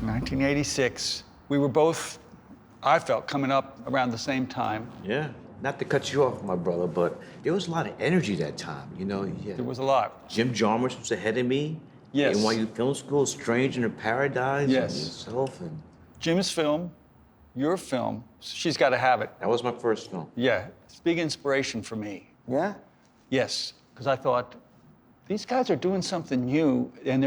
1986. We were both, I felt, coming up around the same time. Yeah. Not to cut you off, my brother, but there was a lot of energy that time, you know? Yeah. There was a lot. Jim Jarmusch was ahead of me. Yes. NYU Film School, Stranger in Paradise. Yes. And yourself and... Jim's film, your film, She's Gotta Have It. That was my first film. Yeah, it's big inspiration for me. Yeah? Yes, because I thought, these guys are doing something new, and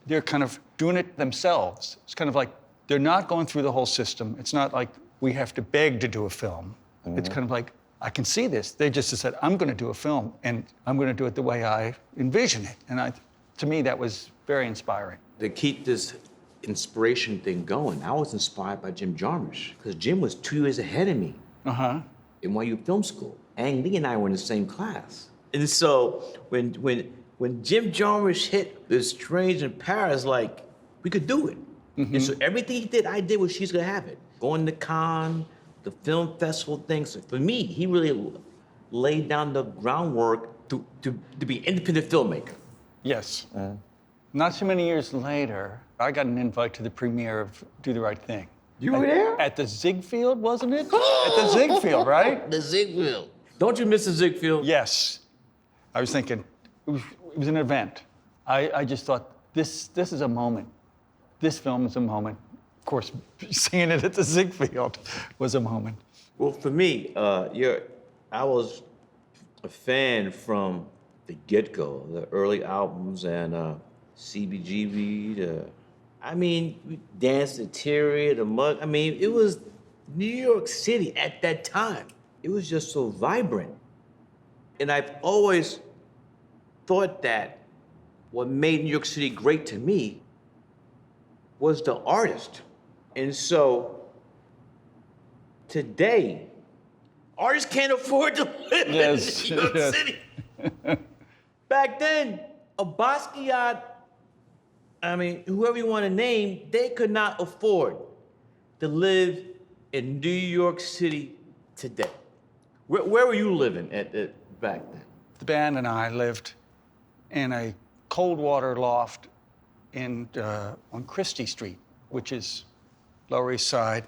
they're kind of doing it themselves. It's kind of like, they're not going through the whole system. It's not like we have to beg to do a film. It's kind of like, I can see this. They just said, I'm gonna do a film, and I'm gonna do it the way I envision it. And to me, that was very inspiring. To keep this inspiration thing going, I was inspired by Jim Jarmusch, because Jim was 2 years ahead of me. Uh-huh. NYU Film School. Ang Lee and I were in the same class. And so when Jim Jarmusch hit the Strange in Paris, like, we could do it. And so everything he did, I did what She's Gonna Have It. Going to Cannes, the film festival things. So for me, he really laid down the groundwork to be an independent filmmaker. Yes. Not too many years later, I got an invite to the premiere of Do the Right Thing. You were there? At the Ziegfeld, wasn't it? At the Ziegfeld, right? The Ziegfeld. Don't you miss the Ziegfeld? Yes. I was thinking, it was an event. I just thought, this is a moment. This film is a moment. Of course, seeing it at the Ziegfeld was a moment. Well, for me, I was a fan from the get-go, the early albums and CBGB, we danced to Terry, the Mug. I mean, it was New York City at that time. It was just so vibrant. And I've always thought that what made New York City great to me was the artist. And so today, artists can't afford to live in New York City. Back then, a Basquiat, whoever you want to name, they could not afford to live in New York City today. Where were you living back then? The band and I lived in a cold water loft on Christie Street, which is Lower East Side.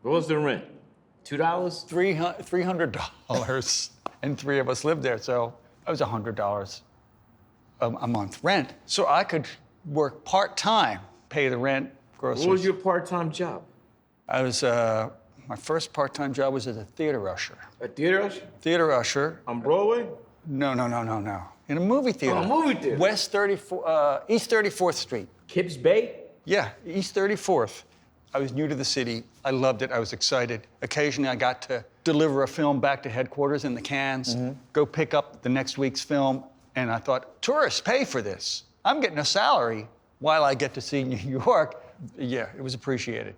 What was the rent? $2? $300, and three of us lived there, so it was $100 a month rent. So I could work part-time, pay the rent, groceries. What was your part-time job? I was, my first part-time job was as a theater usher. A theater usher? Theater usher. On Broadway? No. In a movie theater. Oh, a movie theater? East 34th Street. Kips Bay? Yeah, East 34th. I was new to the city. I loved it. I was excited. Occasionally, I got to deliver a film back to headquarters in the cans, go pick up the next week's film, and I thought, tourists pay for this. I'm getting a salary while I get to see New York. Yeah, it was appreciated.